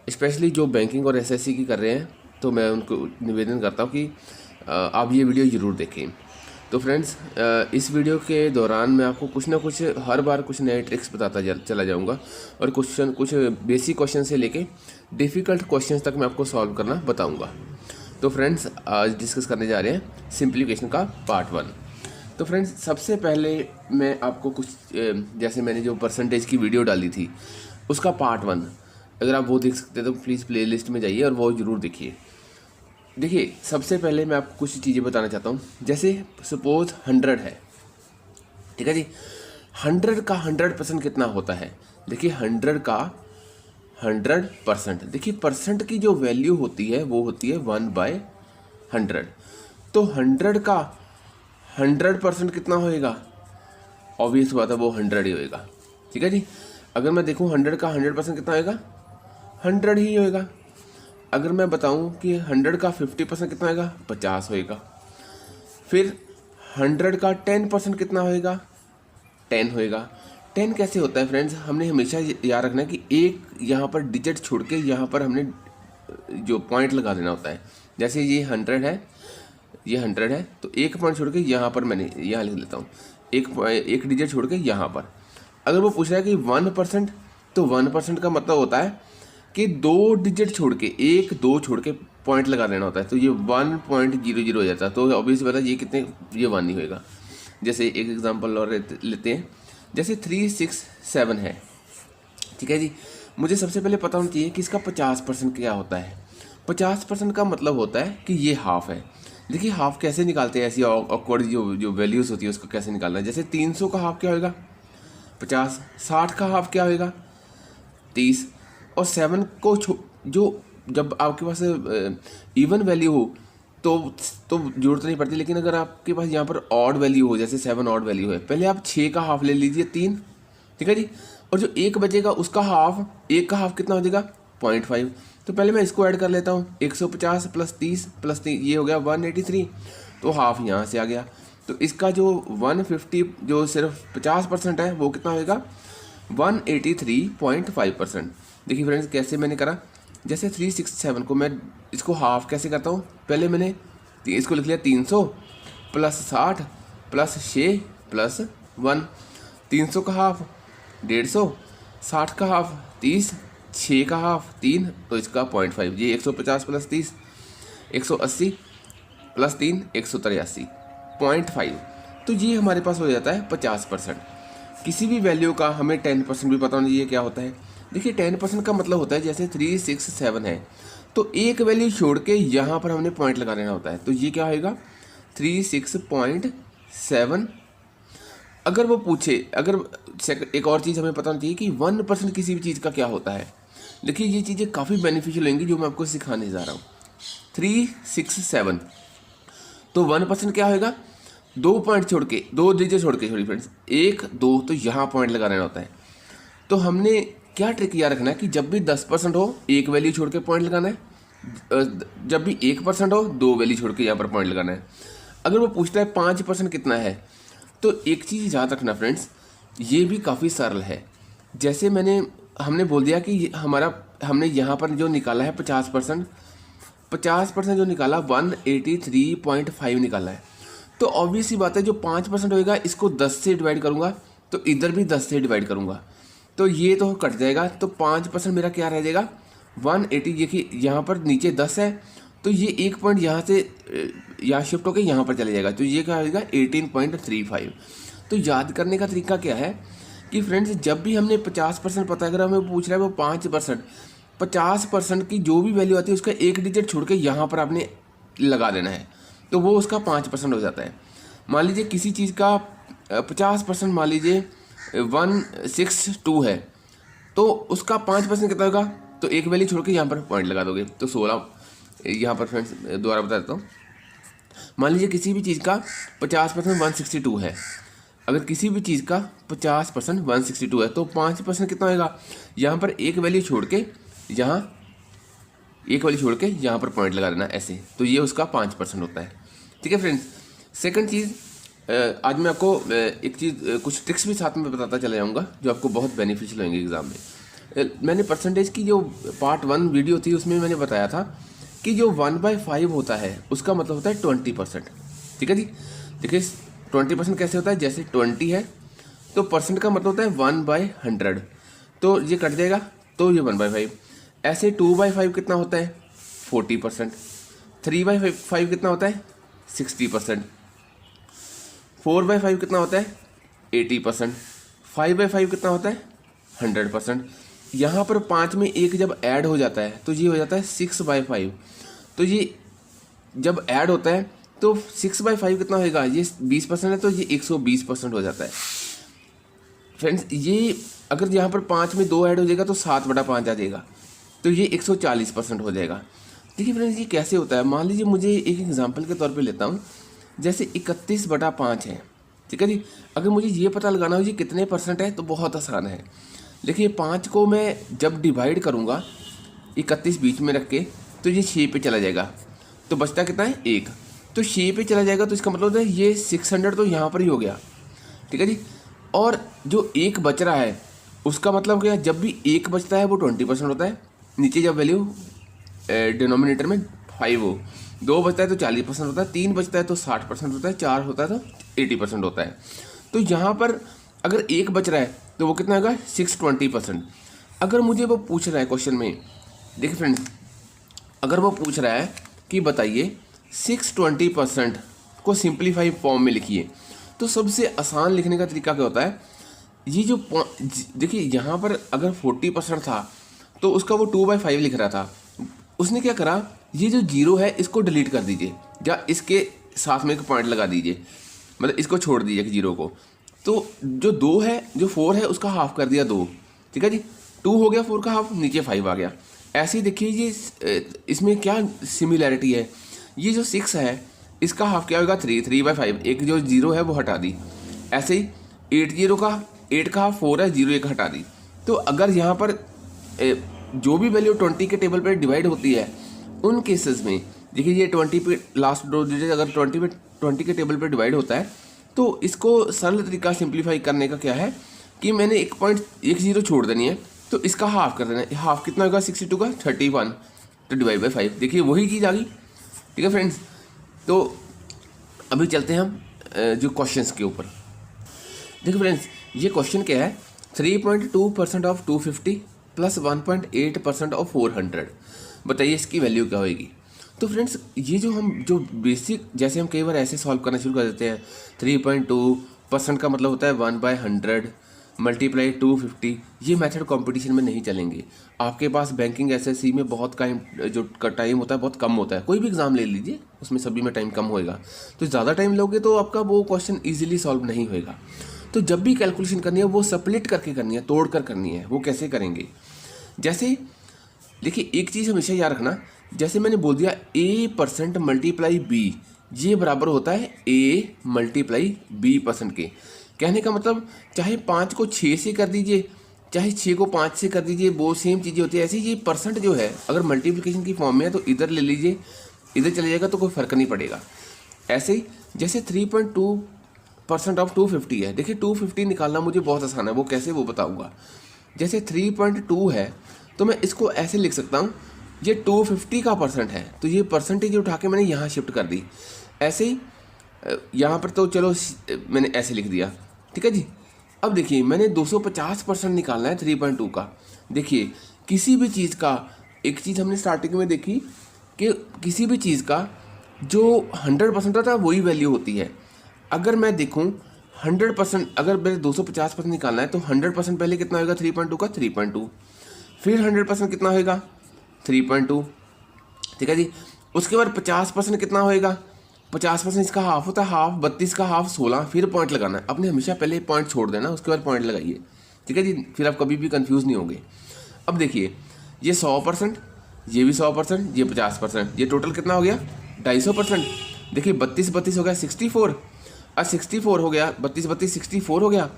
Specially जो banking और SSC की कर रहे हैं, तो मैं उनको निवेदन करता हूँ कि आप ये वीडियो ज़रूर देखें। तो फ्रेंड्स, इस वीडियो के दौरान मैं आपको कुछ ना कुछ हर बार कुछ नए ट्रिक्स बताता चला जाऊँगा और कुछ बेसिक क्वेश्चन से लेके डिफ़िकल्ट क्वेश्चन तक मैं आपको सॉल्व करना बताऊँगा। तो फ्रेंड्स, आज डिस्कस करने जा रहे हैं सिंप्लीफिकेशन का पार्ट 1। तो फ्रेंड्स, सबसे पहले मैं आपको कुछ जैसे मैंने जो परसेंटेज की वीडियो डाली थी उसका पार्ट 1, अगर आप वो देख सकते हैं तो प्लीज़ प्लेलिस्ट में जाइए और वो ज़रूर देखिए। देखिए, सबसे पहले मैं आपको कुछ चीज़ें बताना चाहता हूँ। जैसे सपोज 100 है, ठीक है जी। 100 का 100% कितना होता है? देखिए 100 का 100%, देखिए परसेंट की जो वैल्यू होती है वो होती है 1/100। तो 100 का 100% कितना होएगा? ऑब्वियस बात है, वो 100 ही होएगा, ठीक है जी। अगर मैं देखूँ 100 का 100% कितना होएगा? 100 ही होएगा। अगर मैं बताऊं कि 100 का 50% कितना होएगा? 50 होएगा। फिर 100 का 10% कितना होएगा? 10 होएगा। 10 कैसे होता है फ्रेंड्स? हमने हमेशा याद रखना है कि एक यहाँ पर डिजिट छोड़ के यहाँ पर हमने जो पॉइंट लगा देना होता है। जैसे ये 100 है, ये 100 है, तो एक पॉइंट छोड़ के यहाँ पर मैंने यहाँ लिख लेता हूँ, एक डिजिट छोड़ के यहाँ पर। अगर वो पूछ रहा है कि 1%, तो 1% का मतलब होता है कि 2 डिजिट छोड़ के, 1 2 छोड़ के पॉइंट लगा देना होता है। तो ये 1.00 हो जाता है। तो ऑब्वियस बात है ये कितने, ये 1 नहीं होएगा। जैसे एक एग्जांपल और लेते हैं, जैसे 367 है, ठीक है जी। मुझे सबसे पहले पता होना चाहिए कि इसका 50% क्या होता है। 50% का मतलब होता है कि ये हाफ है। देखिए हाफ कैसे निकालते हैं, ऐसी ऑकवर्ड जो वैल्यूज़ होती है उसको कैसे निकालना है। जैसे 300 का हाफ क्या होगा? 50। 60 का हाफ क्या होगा? 30। और 7 को जो जब आपके पास इवन वैल्यू हो तो जरूरत नहीं पड़ती, लेकिन अगर आपके पास यहाँ पर ऑड वैल्यू हो, जैसे 7 ऑड वैल्यू है, पहले आप 6 का हाफ ले लीजिए, 3, ठीक है जी। और जो एक बचेगा उसका हाफ, एक का हाफ कितना हो जाएगा? 0.5। तो पहले मैं इसको ऐड कर लेता हूँ, 150 प्लस 30 प्लस 3, ये हो गया 183। तो हाफ यहाँ से आ गया। तो इसका जो 150 जो सिर्फ 50% है वो कितना होगा? 183.5%। देखिए फ्रेंड्स कैसे मैंने करा। जैसे 367 को मैं इसको हाफ कैसे करता हूँ? पहले मैंने इसको लिख लिया 300 प्लस 60 प्लस 6 प्लस 1। 300 का हाफ 150, 60 का हाफ 30, 6 का हाफ 3, तो इसका 0.5। ये 150 प्लस 30 180 प्लस 3 183, 0.5। तो ये हमारे पास हो जाता है 50%। किसी भी वैल्यू का हमें 10% भी पता होना चाहिए क्या होता है। देखिए 10% का मतलब होता है, जैसे 367 है, तो एक वैल्यू छोड़ के यहाँ पर हमने पॉइंट लगा देना होता है। तो ये क्या होएगा? 36.7। अगर वो पूछे, अगर एक और चीज़ हमें पता होनी चाहिए कि 1% किसी भी चीज़ का क्या होता है। देखिए ये चीज़ें काफ़ी बेनिफिशियल होंगी जो मैं आपको सिखाने जा रहा हूँ। 367, तो 1% क्या होएगा? 2 पॉइंट छोड़ के, 2 डिजिट छोड़ के, सॉरी फ्रेंड्स, 1 2, तो यहाँ पॉइंट लगा देना होता है। तो हमने क्या ट्रिक याद रखना है कि जब भी 10% हो, एक वैल्यू छोड़ के पॉइंट लगाना है। जब भी 1% हो, 2 वैल्यू छोड़ के यहाँ पर पॉइंट लगाना है। अगर वो पूछता है 5% कितना है, तो एक चीज़ याद रखना फ्रेंड्स, ये भी काफ़ी सरल है। जैसे हमने बोल दिया कि हमने यहाँ पर जो निकाला है 50% जो निकाला 183.5 निकाला है। तो ऑब्वियस ही बात है, जो 5% होएगा इसको 10 से डिवाइड करूँगा, तो इधर भी 10 से डिवाइड करूँगा, तो ये तो कट जाएगा। तो 5% मेरा क्या रह जाएगा? 180। देखिए यहाँ पर नीचे 10 है, तो ये एक पॉइंट यहाँ से यहाँ शिफ्ट होकर यहाँ पर चले जाएगा, तो ये क्या होगा? 18.35। तो याद करने का तरीका क्या है कि फ्रेंड्स, जब भी हमने 50% पता है, अगर हमें पूछ रहा है वो 5%, 50% की जो भी वैल्यू आती है उसका एक डिजिट छोड़ के यहाँ पर आपने लगा देना है, तो वो उसका 5% हो जाता है। मान लीजिए किसी चीज़ का 50%, मान लीजिए 162 है, तो उसका 5% कितना होगा? तो एक वैल्यू छोड़ के यहाँ पर पॉइंट लगा दोगे, तो 16। यहाँ पर फ्रेंड्स दोबारा बता देता हूँ। मान लीजिए किसी भी चीज़ का 50% 162 है। अगर किसी भी चीज़ का 50% 162 है, तो 5% कितना होगा? यहाँ पर एक वैल्यू छोड़ के यहाँ पर पॉइंट लगा देना ऐसे, तो ये उसका 5% होता है, ठीक है फ्रेंड्स। सेकंड चीज़, आज मैं आपको एक चीज़, कुछ ट्रिक्स भी साथ में बताता चला जाऊँगा जो आपको बहुत बेनिफिशियल होंगे एग्जाम में। मैंने परसेंटेज की जो पार्ट 1 वीडियो थी उसमें मैंने बताया था कि जो 1/5 होता है उसका मतलब होता है 20%। ठीक है जी। देखिए 20% कैसे होता है, जैसे 20 है तो परसेंट का मतलब होता है 1/100, तो ये कट जाएगा तो ये 1/5। ऐसे 2/5 कितना होता है 40%, 3/5 कितना होता है 60%, 4/5 कितना होता है 80%, 5/5 कितना होता है 100%। यहाँ पर 5 में एक जब ऐड हो जाता है तो ये हो जाता है 6/5। तो ये जब ऐड होता है तो 6/5 कितना होगा, ये 20% है तो ये 120% हो जाता है। फ्रेंड्स ये अगर यहाँ पर 5 में 2 ऐड हो जाएगा तो 7/5 आ जाएगा, तो ये 140% हो जाएगा। देखिए फ्रेंड्स ये कैसे होता है, मान लीजिए मुझे एक एग्जांपल के तौर पे लेता हूँ, जैसे 31/5 है। ठीक है जी। अगर मुझे ये पता लगाना हो ये कितने परसेंट है तो बहुत आसान है। देखिए 5 को मैं जब डिवाइड करूँगा 31 बीच में रख के तो ये 6 पे चला जाएगा, तो बचता कितना है 1, तो 6 पे चला जाएगा तो इसका मतलब होता है ये 600 तो यहाँ पर ही हो गया। ठीक है जी। और जो 1 बच रहा है उसका मतलब क्या, जब भी 1 बचता है वो 20% होता है, नीचे जब वैल्यू डिनोमिनेटर में 5 हो, 2 बचता है तो 40% होता है, 3 बचता है तो 60% होता है, 4 होता है तो 80% होता है। तो यहाँ पर अगर 1 बच रहा है तो वो कितना होगा 620%। अगर मुझे वो पूछ रहा है क्वेश्चन में, देखिए फ्रेंड्स अगर वो पूछ रहा है कि बताइए 620% को सिंप्लीफाई फॉर्म में लिखिए, तो सबसे आसान लिखने का तरीका क्या होता है, ये जो देखिए यहाँ पर अगर 40% था तो उसका वो 2/5 लिख रहा था, उसने क्या करा, ये जो 0 है इसको डिलीट कर दीजिए या इसके साथ में एक पॉइंट लगा दीजिए, मतलब इसको छोड़ दीजिए 0 को, तो जो 2 है जो 4 है उसका हाफ कर दिया 2। ठीक है जी। 2 हो गया 4 का हाफ, नीचे 5 आ गया। ऐसे ही देखिए ये इसमें क्या सिमिलैरिटी है, ये जो 6 है इसका हाफ क्या होगा 3/5, एक जो 0 है वो हटा दी। ऐसे ही 8 का हाफ 4 है, 0 एक हटा दी। तो अगर यहाँ पर जो भी वैल्यू 20 के टेबल पर डिवाइड होती है उन केसेस में देखिए ये 20 पे लास्ट 2 डिजिट अगर 20 के टेबल पर डिवाइड होता है तो इसको सरल तरीका सिंप्लीफाई करने का क्या है कि मैंने 1.10 छोड़ देनी है, तो इसका हाफ कर देना है। हाफ कितना होगा 62 का 31, तो डिवाइड बाई 5, देखिए वही चीज़ आ गई। ठीक है फ्रेंड्स, तो अभी चलते हैं हम जो क्वेश्चंस के ऊपर। देखिए फ्रेंड्स ये क्वेश्चन क्या है, 3.2% ऑफ 250 प्लस 1.8% ऑफ 400, बताइए इसकी वैल्यू क्या होगी। तो फ्रेंड्स ये जो बेसिक, जैसे हम कई बार ऐसे सॉल्व करना शुरू कर देते हैं, 3.2% का मतलब होता है 1/100 मल्टीप्लाई 250, ये मेथड कंपटीशन में नहीं चलेंगे। आपके पास बैंकिंग एसएससी में बहुत जो टाइम होता है बहुत कम होता है, कोई भी एग्जाम ले लीजिए उसमें सभी में टाइम कम होएगा, तो ज़्यादा टाइम लोगे तो आपका वो क्वेश्चन ईजिली सॉल्व नहीं होएगा। तो जब भी कैलकुलेशन करनी है वो स्प्लिट करके करनी है, तोड़ कर करनी है। वो कैसे करेंगे, जैसे देखिए एक चीज़ हमेशा याद रखना, जैसे मैंने बोल दिया A% मल्टीप्लाई B, ये बराबर होता है A मल्टीप्लाई B% के। कहने का मतलब चाहे 5 को 6 से कर दीजिए चाहे 6 को 5 से कर दीजिए, वो सेम चीज़ें होती है। ऐसे ये परसेंट जो है अगर मल्टीप्लिकेशन की फॉर्म में है तो इधर ले लीजिए, इधर चले जाएगा तो कोई फ़र्क नहीं पड़ेगा। ऐसे ही जैसे 3.2% ऑफ 250 है, देखिए 250 निकालना मुझे बहुत आसान है, वो कैसे वो बताऊँगा। जैसे 3.2 है तो मैं इसको ऐसे लिख सकता हूँ, ये 250 का परसेंट है तो ये परसेंटेज उठा के मैंने यहाँ शिफ्ट कर दी। ऐसे ही यहाँ पर तो चलो मैंने ऐसे लिख दिया। ठीक है जी। अब देखिए मैंने 250% निकालना है 3.2 का। देखिए किसी भी चीज़ का, एक चीज़ हमने स्टार्टिंग में देखी कि किसी भी चीज़ का जो 100% होता है वही वैल्यू होती है। अगर मैं देखूँ 100%, अगर मेरे 250% निकालना है तो 100% पहले कितना होगा 3.2 का 3.2, फिर 100% कितना होगा 3.2। ठीक है जी। उसके बाद 50% कितना होएगा, 50% इसका हाफ होता है, हाफ 32 का हाफ 16, फिर पॉइंट लगाना है। आपने हमेशा पहले पॉइंट छोड़ देना, उसके बाद पॉइंट लगाइए। ठीक है जी, फिर आप कभी भी कंफ्यूज नहीं होंगे। अब देखिए ये 100%, ये भी 100%, ये 50%, ये टोटल कितना हो गया 250%। देखिए 32 हो गया 64, और 64 हो गया 32 64 हो गया।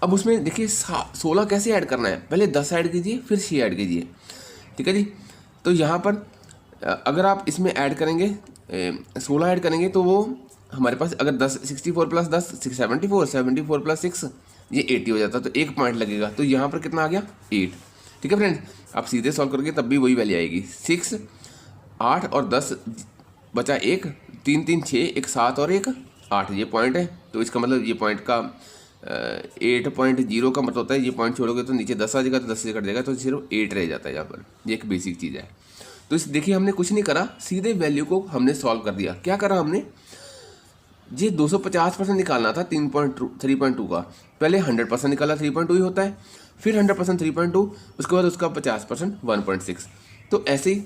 अब उसमें देखिए 16 कैसे ऐड करना है, पहले 10 ऐड कीजिए फिर 6 ऐड कीजिए। ठीक है जी। तो यहाँ पर अगर आप इसमें ऐड करेंगे 16 ऐड करेंगे तो वो हमारे पास अगर 64 प्लस 10 74 प्लस 6 ये 80 हो जाता, तो एक पॉइंट लगेगा। तो यहाँ पर कितना आ गया 8। ठीक है फ्रेंड्स, आप सीधे सॉल्व करोगे तब भी वही वैल्यू आएगी। 6, 8 और 10 बचा 1, 3 3 6, एक 7 और एक 8, ये पॉइंट है। तो इसका मतलब ये पॉइंट का 8.0 का मतलब होता है ये पॉइंट छोड़ोगे तो नीचे 10 आ जाएगा, तो 10 से कट जाएगा तो सिर्फ 8 रह जाता है यहाँ पर। ये एक बेसिक चीज़ है। तो इस देखिए हमने कुछ नहीं करा, सीधे वैल्यू को हमने सॉल्व कर दिया। क्या करा हमने, ये 250% निकालना था 3.2 का, पहले 100% निकाला 3.2 ही होता है, फिर 100% 3.2, उसके बाद उसका 50% 1.6। तो ऐसे ही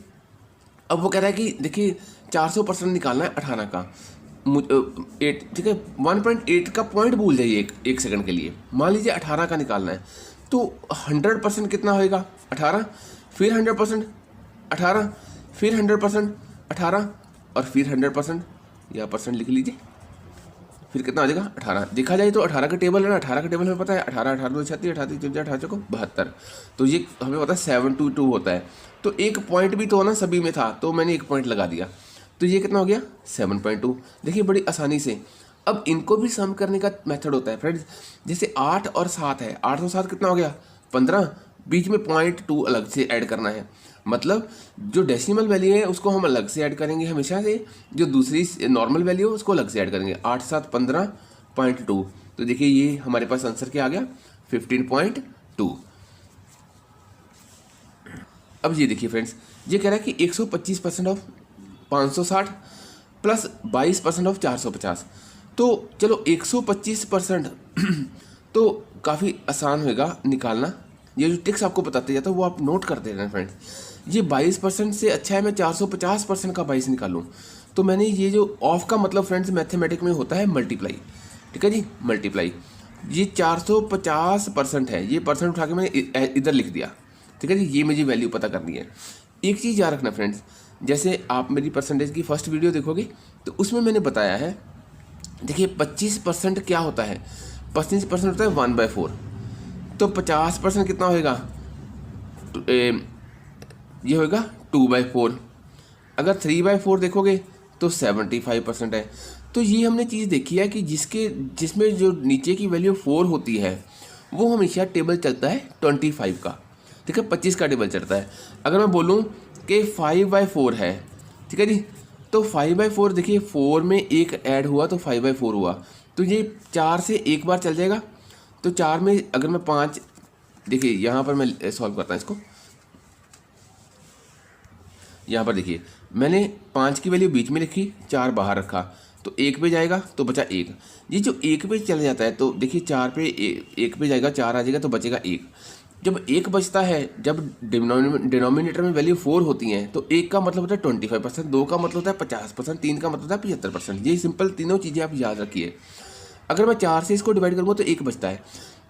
अब वो कह रहा है कि देखिए 400% निकालना है 18 का, 8 ठीक है, 1.8 का पॉइंट भूल जाइए एक सेकंड के लिए। मान लीजिए 18 का निकालना है तो 100% कितना होएगा 18, फिर 100% 18, फिर 100% 18 और फिर 100%, या परसेंट लिख लीजिए, फिर कितना आ जाएगा 18। देखा जाए तो 18 का टेबल है ना, 18 का टेबल हमें पता है 18 18 2 36 38 53 18 को 72, तो ये हमें पता है 722 होता है। तो एक पॉइंट भी तो ना सभी में था, तो मैंने एक पॉइंट लगा दिया, तो ये कितना हो गया 7.2। देखिए बड़ी आसानी से। अब इनको भी सम करने का मेथड होता है फ्रेंड्स, जैसे 8 और 7 है, 8 और 7 कितना हो गया 15, बीच में 0.2 अलग से ऐड करना है, मतलब जो डेसिमल वैल्यू है उसको हम अलग से ऐड करेंगे हमेशा से, जो दूसरी नॉर्मल वैल्यू है उसको अलग से ऐड करेंगे। 8 7 15.2, तो देखिए ये हमारे पास आंसर क्या आ गया 15.2। अब ये देखिए फ्रेंड्स, ये कह रहा है कि 125% ऑफ 560 प्लस 22% ऑफ 450, तो चलो 125% तो काफ़ी आसान होगा निकालना। ये जो ट्रिक्स आपको बताते जाता हूँ वो आप नोट करते रहना फ्रेंड्स। ये 22% से अच्छा है मैं 450% का 22 निकालूँ, तो मैंने ये जो ऑफ का मतलब फ्रेंड्स मैथमेटिक में होता है मल्टीप्लाई, ठीक है जी, मल्टीप्लाई। ये 450% है, ये परसेंट उठा के मैंने इधर लिख दिया, ठीक है जी, ये मुझे वैल्यू पता करनी है। एक चीज़ याद रखना फ्रेंड्स, जैसे आप मेरी परसेंटेज की फर्स्ट वीडियो देखोगे तो उसमें मैंने बताया है, देखिए 25% क्या होता है, 25% होता है 1/4, तो 50% कितना होएगा, ये होएगा 2/4। अगर 3/4 देखोगे तो 75% है। तो ये हमने चीज़ देखी है कि जिसमें जो नीचे की वैल्यू 4 होती है वो हमेशा टेबल चलता है 25 का, ठीक है, 25 का टेबल चलता है। अगर मैं बोलूँ कि 5/4 है, ठीक है जी, तो 5/4 देखिए 4 में एक ऐड हुआ तो 5/4 हुआ, तो ये 4 से एक बार चल जाएगा, तो 4 में अगर मैं 5, देखिए यहाँ पर मैं सॉल्व करता हूँ इसको, यहाँ पर देखिए मैंने 5 की वैल्यू बीच में लिखी, 4 बाहर रखा, तो 1 पे जाएगा तो बचा 1। ये जो 1 पे चले जाता है तो देखिए 4 पे 1 पे जाएगा, 4 आ जाएगा तो बचेगा 1। जब 1 बचता है, जब डिनोमिनेटर में वैल्यू 4 होती हैं तो 1 का मतलब होता है 25%, 2 का मतलब होता है 50%, 3 का मतलब होता है 75%। ये सिंपल तीनों चीज़ें आप याद रखिए। अगर मैं 4 से इसको डिवाइड करूँगा तो 1 बचता है,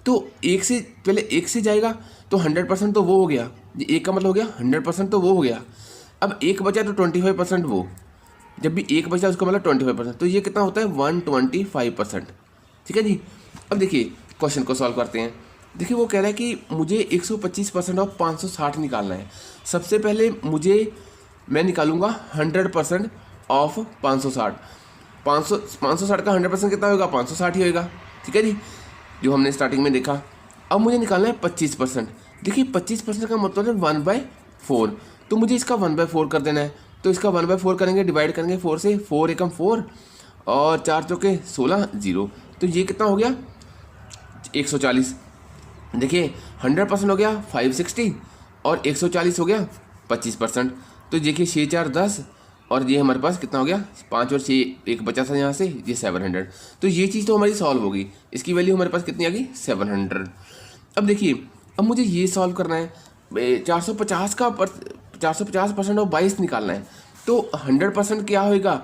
तो 1 से पहले 1 से जाएगा तो 100% तो वो हो गया, ये 1 का मतलब हो गया 100% तो वो हो गया। अब 1 बचा तो 25% वो, जब भी 1 बचा उसका मतलब 25%, तो ये कितना होता है 125%, ठीक है जी। अब देखिए क्वेश्चन को सॉल्व करते हैं। देखिए वो कह रहा है कि मुझे 125% ऑफ 560 निकालना है। सबसे पहले मैं निकालूंगा 100% ऑफ 560। 560 का 100% कितना होगा 560 ही होगा, ठीक है जी, जो हमने स्टार्टिंग में देखा। अब मुझे निकालना है 25%। देखिए 25% का मतलब है 1/4, तो मुझे इसका 1/4 कर देना है, तो इसका 1/4 करेंगे, डिवाइड करेंगे 4 से, 4 एकम 4 और 4 चौके 16 0, तो ये कितना हो गया 140। देखिए 100% हो गया 560 और 140 हो गया 25%, तो देखिए 6 4 10 और ये हमारे पास कितना हो गया 5 और 6 एक बचा था यहाँ से, ये 700। तो ये चीज़ तो हमारी सॉल्व होगी, इसकी वैल्यू हमारे पास कितनी आ गई 700। अब देखिए अब मुझे ये सॉल्व करना है, 450% और 22 निकालना है, तो 100% क्या होएगा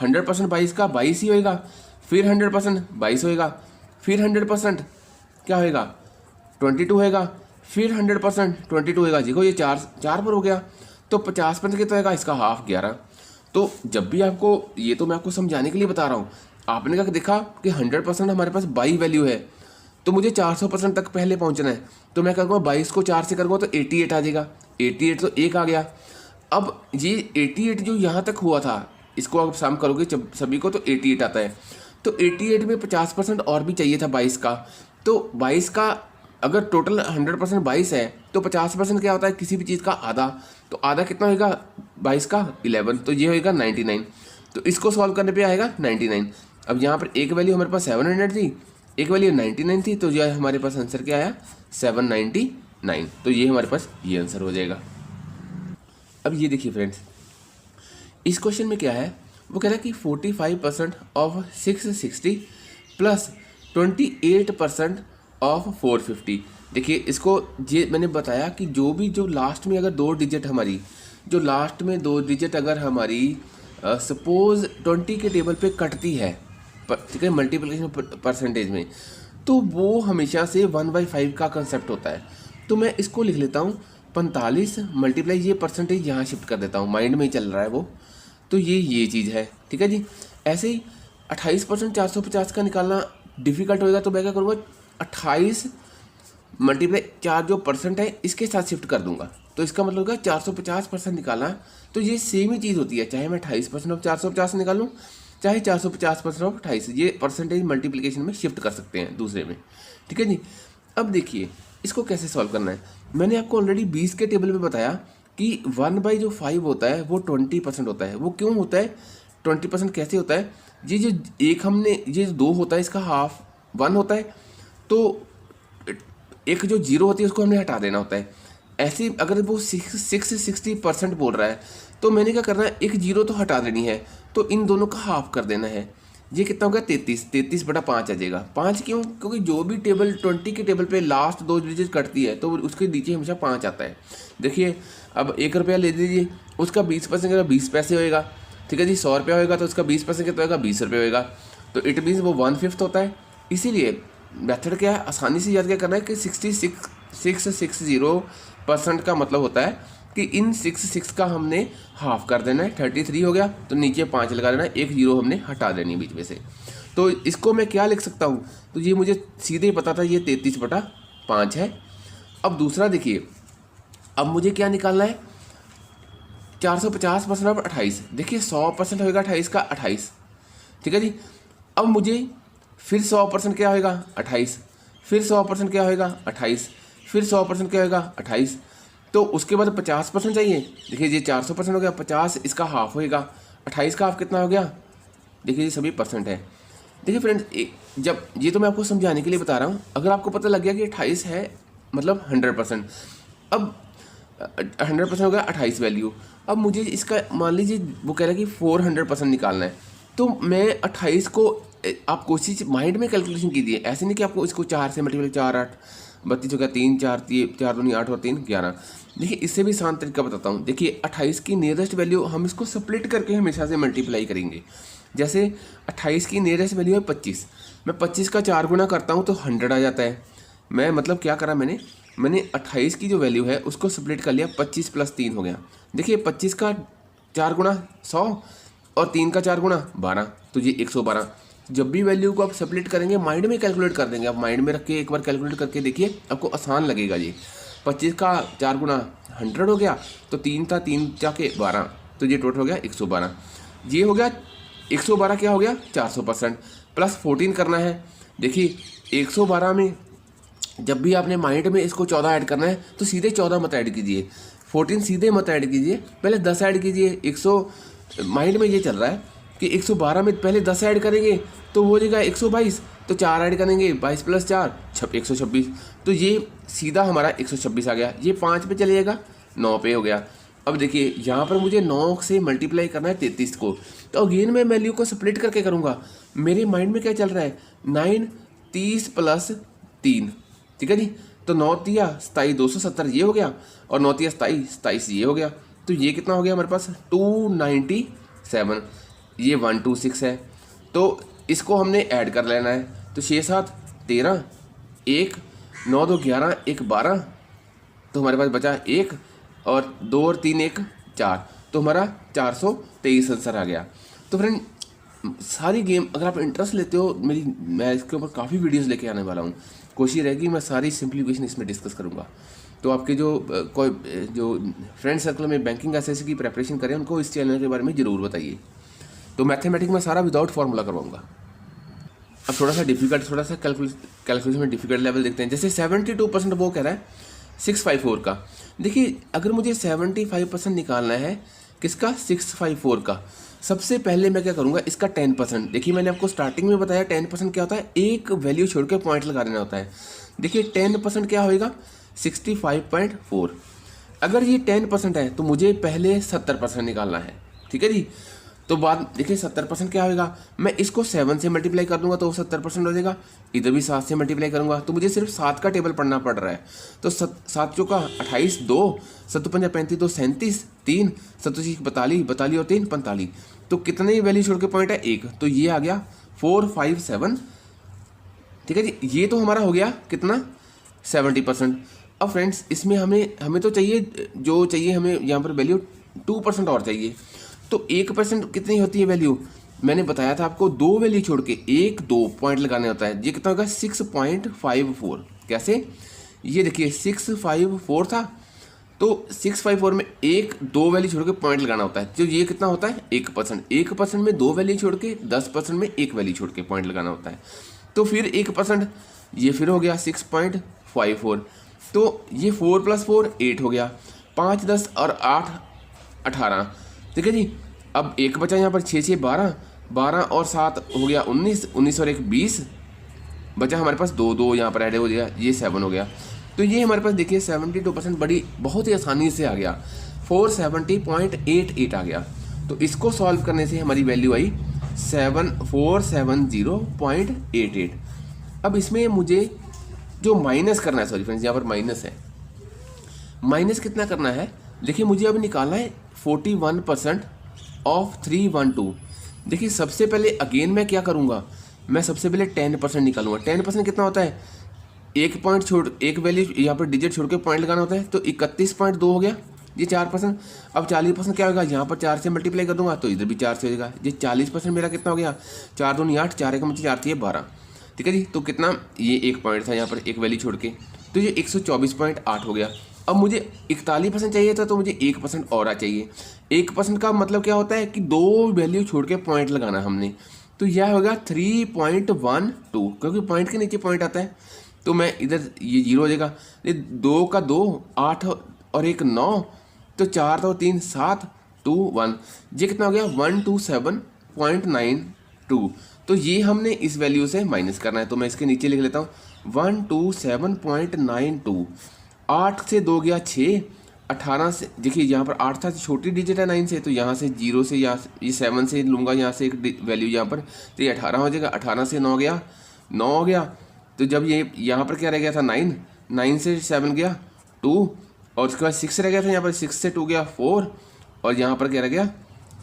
100% 22 का 22 ही होएगा, फिर 100% 22 होएगा, फिर 100% क्या होएगा 22 होएगा, फिर 100% 22 होएगा। देखो ये 4 पर हो गया, तो 50% कितना होएगा इसका हाफ 11। तो जब भी आपको, ये तो मैं आपको समझाने के लिए बता रहा हूँ, आपने क्या देखा कि 100% हमारे पास बाई वैल्यू है, तो मुझे 400% तक पहले पहुँचना है, तो मैं करूँगा 22 को 4 से करूँगा तो 88 आ जाएगा, 88 तो 1 आ गया। अब ये 88 जो यहाँ तक हुआ था, इसको आप सम करोगे सभी को तो 88 आता है, तो 88 में 50% और भी चाहिए था 22 का, तो 22 का अगर टोटल 100% 22 है तो 50% क्या होता है किसी भी चीज़ का आधा, तो आधा कितना होगा 22 का 11, तो ये होगा 99। तो इसको सॉल्व करने पे आएगा 99। अब यहाँ पर एक वैल्यू हमारे पास 700 थी, एक वैल्यू 99 थी, तो जो हमारे पास आंसर क्या आया 799। तो ये हमारे पास ये आंसर हो जाएगा। अब ये देखिए फ्रेंड्स, इस क्वेश्चन में क्या है, वो कह रहा है कि 45% ऑफ 660 प्लस 28% ऑफ 450। देखिए इसको ये मैंने बताया कि जो लास्ट में अगर दो डिजिट अगर हमारी सपोज 20 के टेबल पे कटती है, ठीक है, मल्टीप्लिकेशन परसेंटेज में, तो वो हमेशा से 1/5 का कंसेप्ट होता है। तो मैं इसको लिख लेता हूँ 45 मल्टीप्लाई, ये परसेंटेज यहाँ शिफ्ट कर देता हूँ, माइंड में ही चल रहा है वो, तो ये चीज़ है, ठीक है जी। ऐसे ही 28% 450 का निकालना डिफ़िकल्ट होएगा, तो मैं क्या करूँगा 28 मल्टीप्लाई 4 जो परसेंट है इसके साथ शिफ्ट कर दूंगा, तो इसका मतलब होगा 450% निकालना। तो ये सेम ही चीज़ होती है, चाहे मैं 28% ऑफ 450 निकालूँ, चाहे 450% ऑफ 28, ये परसेंटेज मल्टीप्लिकेशन में शिफ्ट कर सकते हैं दूसरे में, ठीक है जी। अब देखिए इसको कैसे सॉल्व करना है। मैंने आपको ऑलरेडी 20 के टेबल में बताया कि 1/5 होता है वो 20% होता है। वो क्यों होता है 20%, कैसे होता है, ये जो एक हमने ये 2 होता है इसका हाफ 1 होता है, तो एक जो 0 होती है उसको हमने हटा देना होता है। ऐसे अगर वो 60% बोल रहा है तो मैंने क्या करना है, एक 0 तो हटा देनी है, तो इन दोनों का हाफ कर देना है। ये कितना होगा 33/5 आ जाएगा। 5 क्यों, क्योंकि जो भी टेबल 20 के टेबल पे लास्ट 2 डिजिट कटती है तो उसके नीचे हमेशा 5 आता है। देखिए अब 1 रुपया ले लीजिए, उसका 20% का 20 पैसे होएगा, ठीक है जी। 100 रुपया होएगा तो उसका 20% कितना होगा 20 रुपये होएगा, तो इट मीन्स वो 1/5 होता है। इसीलिए मेथड क्या है, आसानी से याद क्या करना है कि 660% का मतलब होता है कि इन 66 का हमने हाफ कर देना है, 33 हो गया, तो नीचे 5 लगा देना है, एक 0 हमने हटा देनी है बीच में से। तो इसको मैं क्या लिख सकता हूँ, तो ये मुझे सीधे ही पता था ये 33/5 है। अब दूसरा देखिए, अब मुझे क्या निकालना है 450% ऑफ 28। देखिए 100% होगा 28 का 28, ठीक है जी। अब मुझे फिर 100% क्या होगा 28, फिर 100% क्या होगा 28, फिर 100% क्या होगा 28, तो उसके बाद 50% चाहिए। देखिए ये 400% हो गया, 50 इसका हाफ होएगा, 28 का हाफ कितना हो गया, देखिए ये सभी परसेंट है। देखिए फ्रेंड्स, जब ये तो मैं आपको समझाने के लिए बता रहा हूँ, अगर आपको पता लग गया कि 28 है मतलब 100%, अब 100% हो गया 28 वैल्यू। अब मुझे इसका मान लीजिए वो कह रहा है कि 400% निकालना है, तो मैं 28 को आप कोशिश माइंड में कैलकुलेशन कीजिए, ऐसे नहीं कि आपको इसको 4 से मल्टीप्लाई 4 8 32 हो गया, 3 4 4 दूनी 8 और 3 11। देखिए इससे भी आसान तरीका बताता हूँ। देखिए 28 की नियरेस्ट वैल्यू हम इसको स्प्लिट करके हमेशा से मल्टीप्लाई करेंगे। जैसे 28 की नियरेस्ट वैल्यू है 25, मैं 25 का 4 गुना करता हूँ तो 100 आ जाता है। मैं मतलब क्या करा मैंने 28 की जो वैल्यू है उसको स्प्लिट कर लिया, 25 + 3 हो गया। देखिए 25 का 4 गुना 100 और 3 का 4 गुना 12, तो ये 112। जब भी वैल्यू को आप स्प्लिट करेंगे माइंड में कैलकुलेट कर देंगे, आप माइंड में रख के एक बार कैलकुलेट करके देखिए, आपको आसान लगेगा। ये 25 का 4 गुना 100 हो गया, तो 3 था 3 जाके 12, तो ये टोटल हो गया 112। ये हो गया 112 क्या हो गया 400% प्लस 14 करना है। देखिए 112 में जब भी आपने माइंड में इसको 14 ऐड करना है तो सीधे 14 मत ऐड कीजिए, 14 सीधे मत ऐड कीजिए, पहले 10 ऐड कीजिए। 100 माइंड में ये चल रहा है कि 112 में पहले 10 ऐड करेंगे तो हो जाएगा 122, तो 4 ऐड करेंगे 22 + 4 126, तो ये सीधा हमारा 126 आ गया। ये 5 पे चले जाएगा, 9 पे हो गया। अब देखिए यहाँ पर मुझे 9 से मल्टीप्लाई करना है 33 को, तो अगेन मैं वैल्यू को स्प्लिट करके करूँगा। मेरे माइंड में क्या चल रहा है 9 30 + 3, ठीक है जी। तो 9 तिया 27 270 ये हो गया, और 9 तिया 27 27 ये हो गया, तो ये कितना हो गया हमारे पास 297। ये 126 है, तो इसको हमने ऐड कर लेना है। तो 6 7 13 1 9 2 11 1 12, तो हमारे पास बचा 1 और 2 और 3 1 4, तो हमारा 423 आंसर आ गया। तो फ्रेंड सारी गेम अगर आप इंटरेस्ट लेते हो मैं इसके ऊपर काफ़ी वीडियोस लेके आने वाला हूँ। कोशिश रहेगी मैं सारी सिंप्लीफिकेशन इसमें डिस्कस करूँगा। तो आपके जो फ्रेंड सर्कल में बैंकिंग एसएससी की प्रेपरेशन करें उनको इस चैनल के बारे में ज़रूर बताइए। तो मैथमेटिक्स में सारा विदाउट फार्मूला करवाऊँगा। अब थोड़ा सा डिफिकल्ट थोड़ा सा कैलकुलेशन में डिफिकल्ट लेवल देखते हैं। जैसे 72% वो कह रहा है 654 का। देखिए अगर मुझे 75% निकालना है किसका, 654 का, सबसे पहले मैं क्या करूँगा, इसका 10%। देखिए मैंने आपको स्टार्टिंग में बताया 10% क्या होता है, एक वैल्यू छोड़ के पॉइंट लगा देना होता है। देखिए 10% क्या होएगा, 65.4। अगर ये 10% है तो मुझे पहले 70% निकालना है, ठीक है जी। तो बाद देखिए 70% क्या होगा, मैं इसको 7 से मल्टीप्लाई कर दूंगा तो 70% हो जाएगा। इधर भी 7 से मल्टीप्लाई करूंगा तो मुझे सिर्फ 7 का टेबल पढ़ना पड़ रहा है। तो 7 चौका 28, 2 7 पंजा 35, 2 37, 3 7 42, 42 और 3 45। तो कितने वैल्यू छोड़ के पॉइंट है, एक, तो ये आ गया 457, ठीक है जी। ये तो हमारा हो गया कितना, 70%। अब फ्रेंड्स इसमें हमें तो चाहिए, जो चाहिए हमें यहाँ पर वैल्यू 2% और चाहिए। तो 1% कितनी होती है वैल्यू, मैंने बताया था आपको, दो वैल्यू छोड़ के 1 2 पॉइंट लगाने होता है। ये कितना होगा, 6.54। कैसे, ये देखिए 654 था, तो 654 में 1 2 वैल्यू छोड़ के पॉइंट लगाना होता है। तो ये कितना होता है, 1%। 1% में 2 वैल्यू छोड़ के, 10% में 1 वैल्यू छोड़ के पॉइंट लगाना होता है। तो फिर 1%, ये फिर हो गया 6.54। तो ये 4 + 4 8 हो गया, 5 10 और 8 18, ठीक है जी। अब एक बचा यहाँ पर, 6 6 12, 12 और 7 हो गया 19, 19 और 1 20, बचा हमारे पास 2 2 यहाँ पर ऐड हो गया, ये 7 हो गया। तो ये हमारे पास देखिए 72% बड़ी बहुत ही आसानी से आ गया, 470.88 आ गया। तो इसको सॉल्व करने से हमारी वैल्यू आई 470.88। अब इसमें मुझे जो माइनस करना है, सॉरी फ्रेंड्स यहाँ पर माइनस है, माइनस कितना करना है, देखिए मुझे अब निकालना है 41% ऑफ 312। देखिए सबसे पहले अगेन मैं क्या करूँगा, मैं सबसे पहले 10% निकालूंगा। 10% कितना होता है, एक पॉइंट छोड़, एक वैल्यू यहाँ पर डिजिट छोड़ के पॉइंट लगाना होता है। तो 31.2 हो गया, ये 4%। अब 40% क्या होगा, यहाँ पर 4 से मल्टीप्लाई कर दूंगा तो इधर भी 4 से हो जाएगा। ये 40% मेरा कितना हो गया, 4 2 8, 4 1 4 3 12, ठीक है जी। तो कितना, ये एक पॉइंट था यहाँ पर एक वैल्यू छोड़ के, तो ये 124.8 हो गया। अब मुझे 41% चाहिए था, तो मुझे 1% और चाहिए। 1% का मतलब क्या होता है कि 2 वैल्यू छोड़ के पॉइंट लगाना हमने। तो यह होगा 3.12, क्योंकि पॉइंट के नीचे पॉइंट आता है। तो मैं इधर ये 0 हो जाएगा, ये 2 का 2 8 और 1 9, तो 4 2 3 7 2 1, ये कितना हो गया 127.92। तो ये हमने इस वैल्यू से माइनस करना है। तो मैं इसके नीचे लिख लेता हूँ 127.92। 8 से 2 गया 6, 18 से, देखिए यहाँ पर 8 था, छोटी डिजिट है 9 से, तो यहाँ से 0 से, यहाँ ये 7 से लूँगा, यहाँ से एक वैल्यू यहाँ पर, तो ये 18 हो जाएगा। 18 से 9 गया, 9 हो गया। तो जब ये यहाँ पर क्या रह गया था 9, 9 से 7 गया 2, और उसके बाद 6 रह गया था, यहाँ पर 6 से 2 गया 4, और यहाँ पर क्या रह गया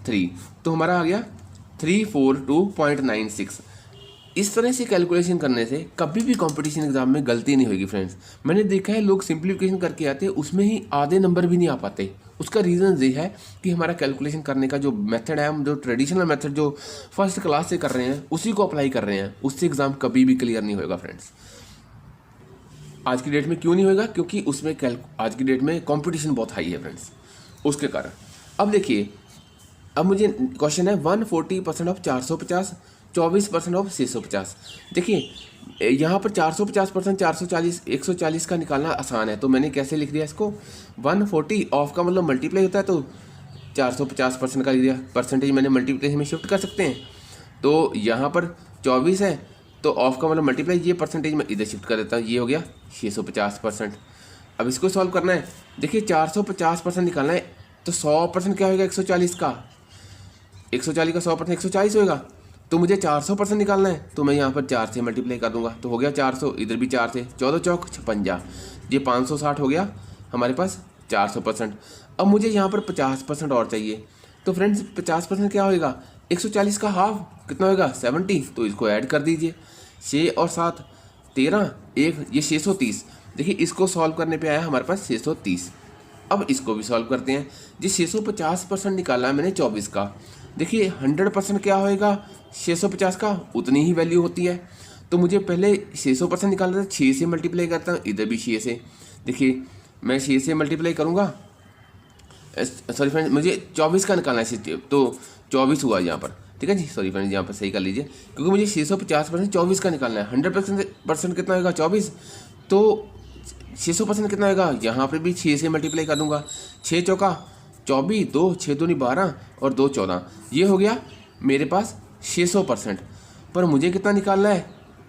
3। तो हमारा आ गया 342.96। इस तरह से कैलकुलेशन करने से कभी भी कंपटीशन एग्जाम में गलती नहीं होगी फ्रेंड्स। मैंने देखा है लोग सिंप्लीफिकेशन करके आते हैं, उसमें ही आधे नंबर भी नहीं आ पाते। उसका रीज़न ये है कि हमारा कैलकुलेशन करने का जो मेथड है, हम जो ट्रेडिशनल मेथड जो फर्स्ट क्लास से कर रहे हैं उसी को अप्लाई कर रहे हैं, उससे एग्ज़ाम कभी भी क्लियर नहीं होगा फ्रेंड्स। आज की डेट में क्यों नहीं होगा, क्योंकि उसमें आज की डेट में कॉम्पिटिशन बहुत हाई है फ्रेंड्स, उसके कारण। अब देखिए, अब मुझे क्वेश्चन है 140% ऑफ 450, 24% ऑफ 650। देखिए यहाँ पर 450%, 440, 140 का निकालना आसान है। तो मैंने कैसे लिख दिया इसको, 140 ऑफ का मतलब मल्टीप्लाई होता है, तो 450% का लिख दिया। परसेंटेज मैंने मल्टीप्लिकेशन में शिफ्ट कर सकते हैं। तो यहाँ पर 24 है, तो ऑफ का मतलब मल्टीप्लाई, ये परसेंटेज मैं इधर शिफ्ट कर देता हूँ, ये हो गया 650%। अब इसको सॉल्व करना है। देखिए 450% निकालना है, तो 100% क्या होगा 140 का, 140 का 100% 140 होएगा। तो मुझे 400% निकालना है, तो मैं यहाँ पर 4 से मल्टीप्लाई कर दूंगा, तो हो गया 400, इधर भी 4 से, 14 चौक 56, ये 560 हो गया हमारे पास 400%। अब मुझे यहाँ पर 50% और चाहिए। तो फ्रेंड्स 50% क्या होएगा, 140 का हाफ कितना होएगा 70, तो इसको ऐड कर दीजिए, 6 और 7 13, 1, ये 630। देखिए इसको सॉल्व करने पे आया हमारे पास 630। अब इसको भी सॉल्व करते हैं। जी 650% निकाला है मैंने 24 का। देखिए 100% क्या होएगा 650 का, उतनी ही वैल्यू होती है। तो मुझे पहले 600% निकालना था, 6 से मल्टीप्लाई करता हूँ, इधर भी 6 से। देखिए मैं 6 से मल्टीप्लाई करूँगा, सॉरी फ्रेंड मुझे 24 का निकालना है, तो 24 हुआ यहाँ पर, ठीक है जी, सॉरी फ्रेंड्स यहाँ पर सही कर लीजिए, क्योंकि मुझे 650% 24 का निकालना है। 100% कितना होगा 24, तो 600% कितना होगा, यहाँ पर भी 6 से मल्टीप्लाई कर दूंगा। 6 चौका 24, 2 6 दूनी 12 और 2 14, ये हो गया मेरे पास 600%। पर मुझे कितना निकालना है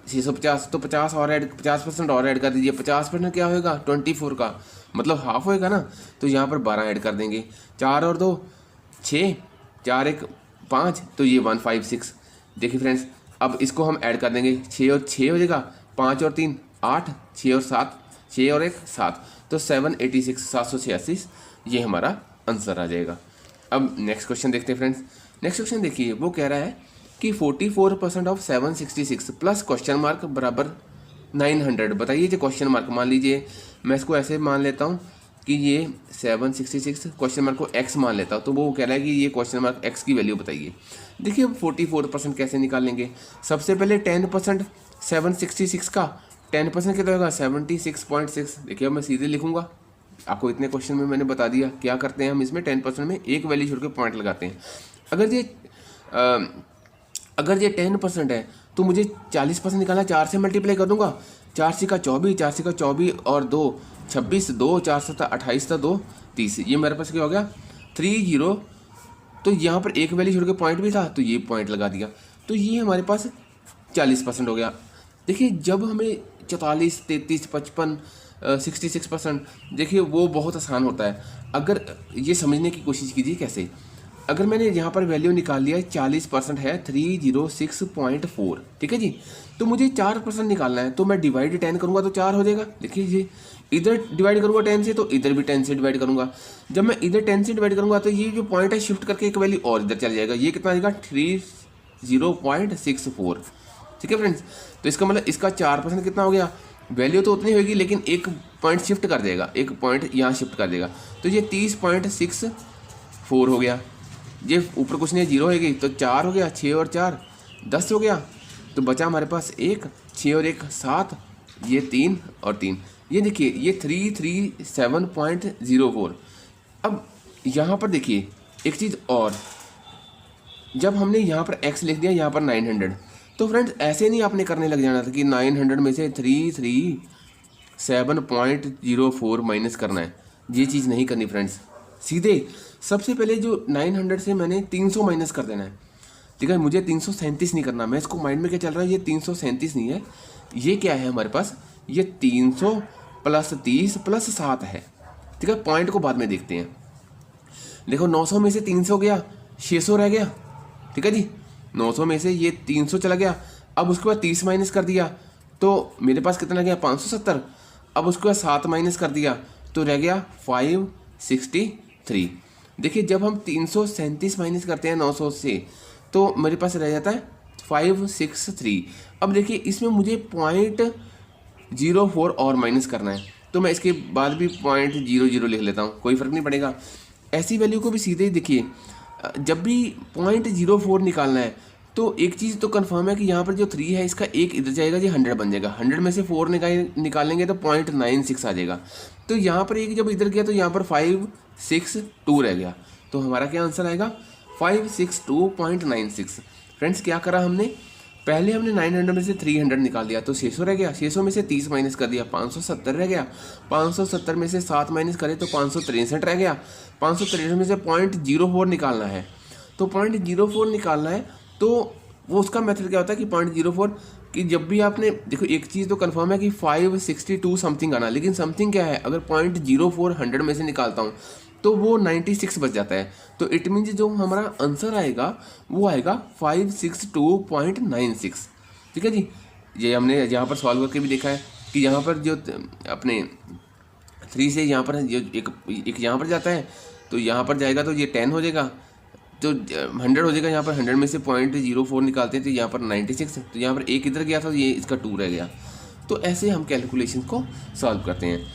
650, तो 50% और ऐड कर दीजिए। 50% क्या होगा 24 का, मतलब हाफ होएगा ना, तो यहाँ पर 12 ऐड कर देंगे। 4 और 2 6, 4 1 5, तो ये 156। देखिए फ्रेंड्स, अब इसको हम ऐड कर देंगे। 6 और 6 हो जाएगा, 5 और 3 8, 6 और 7, 6 और 1 7, तो 786 786 ये हमारा आंसर आ जाएगा। अब नेक्स्ट क्वेश्चन देखते हैं फ्रेंड्स। नेक्स्ट क्वेश्चन देखिए, वो कह रहा है कि 44% ऑफ 766 प्लस क्वेश्चन मार्क बराबर 900। बताइए जो क्वेश्चन मार्क, मान लीजिए मैं इसको ऐसे मान लेता हूँ कि ये 766 क्वेश्चन मार्क को x मान लेता हूँ, तो वो कह रहा है कि ये क्वेश्चन मार्क x की वैल्यू बताइए। देखिए अब 44% कैसे निकालेंगे। सबसे पहले 10% 766 का 10% कितना होगा 76.6। देखिए अब मैं सीधे लिखूंगा, आपको इतने क्वेश्चन में मैंने बता दिया क्या करते हैं हम इसमें। 10% में एक वैल्यू छोड़ के पॉइंट लगाते हैं। अगर ये 10% है तो मुझे 40% निकालना, 4 से मल्टीप्लाई कर दूंगा। 4 से का 24, 4 से का 24 और 2 26, 2 4 7 28 था 2 30, ये मेरे पास क्या हो गया 30। तो यहाँ पर एक वैल्यू छोड़ के पॉइंट भी था, तो ये पॉइंट लगा दिया, तो ये हमारे पास 40% हो गया। देखिए जब हमें 44 33 55 66%, देखिए वो बहुत आसान होता है। अगर ये समझने की कोशिश कीजिए कैसे, अगर मैंने यहाँ पर वैल्यू निकाल लिया है 40% है 306.4, ठीक है जी, तो मुझे 4% निकालना है, तो मैं डिवाइड 10 करूँगा तो 4 हो जाएगा। देखिए ये इधर डिवाइड करूँगा 10 से, तो इधर भी 10 से डिवाइड करूँगा। जब मैं इधर 10 से डिवाइड करूँगा तो ये जो पॉइंट है शिफ्ट करके एक वैल्यू और इधर चल जाएगा, ये कितना आएगा 30.64। ठीक है फ्रेंड्स, तो इसका मतलब इसका 4% कितना हो गया, वैल्यू तो उतनी होगी लेकिन एक पॉइंट शिफ्ट कर देगा, एक पॉइंट यहाँ शिफ्ट कर देगा, तो ये 30.64 हो गया। ये ऊपर कुछ नहीं, 0 हो गई तो 4 हो गया, 6 और 4 10 हो गया, तो बचा हमारे पास 1, 6 और 1 7, ये 3 और 3, ये देखिए ये 337.04। अब यहाँ पर देखिए एक चीज़ और, जब हमने यहाँ पर x लिख दिया यहाँ पर 900, तो फ्रेंड्स ऐसे नहीं आपने करने लग जाना था कि 900 में से 337.04 माइनस करना है, ये चीज़ नहीं करनी फ्रेंड्स। सीधे सबसे पहले जो 900 से मैंने 300 माइनस कर देना है, ठीक है, मुझे 337 नहीं करना। मैं इसको माइंड में क्या चल रहा है, ये 337 नहीं है, ये क्या है हमारे पास, ये 300 प्लस 30 प्लस 7 है। ठीक है, पॉइंट को बाद में देखते हैं। देखो 900 में से 300 गया, 600 रह गया, ठीक है जी, 900 में से ये 300 चला गया। अब उसके बाद 30 माइनस कर दिया तो मेरे पास कितना गया 570। अब उसके बाद 7 माइनस कर दिया तो रह गया 563। देखिए जब हम 337 माइनस करते हैं 900 से तो मेरे पास रह जाता है 563। अब देखिए इसमें मुझे 0.04 और माइनस करना है, तो मैं इसके बाद भी 0.00 लिख लेता हूँ, कोई फ़र्क नहीं पड़ेगा। ऐसी वैल्यू को भी सीधे ही देखिए, जब भी 0.04 निकालना है तो एक चीज़ तो कंफर्म है कि यहाँ पर जो 3 है इसका एक इधर जाएगा, ये 100 बन जाएगा। 100 में से 4 निकालेंगे तो 0.96 आ जाएगा। तो यहाँ पर एक जब इधर गया तो यहाँ पर 562 रह गया, तो हमारा क्या आंसर आएगा 562.96। फ्रेंड्स क्या करा हमने, पहले हमने 900 में से 300 निकाल दिया तो 600 रह गया, 600 में से 30 माइनस कर दिया 570 रह गया, 570 में से 7 माइनस करें तो 563 रह गया, 563 में से 0.04 निकालना है। तो 0.04 निकालना है तो वो उसका मेथड क्या होता है कि 0.04 कि जब भी आपने देखो एक चीज़ तो कंफर्म है कि 562 समथिंग आना, लेकिन समथिंग क्या है, अगर 0.04 100 में से निकालता हूँ तो वो 96 बच जाता है। तो इट मीन्स जो हमारा आंसर आएगा वो आएगा 562.96। ठीक है जी, ये हमने यहाँ पर सॉल्व करके भी देखा है कि यहाँ पर जो अपने 3 से यहाँ पर जो एक यहाँ पर जाता है तो यहाँ पर जाएगा तो ये 10 हो जाएगा, तो 100 हो जाएगा। यहाँ पर 100 में से 0.04 निकालते हैं तो यहाँ पर 96, तो यहाँ पर एक इधर गया था तो ये इसका 2 रह गया। तो ऐसे हम कैलकुलेशन को सॉल्व करते हैं।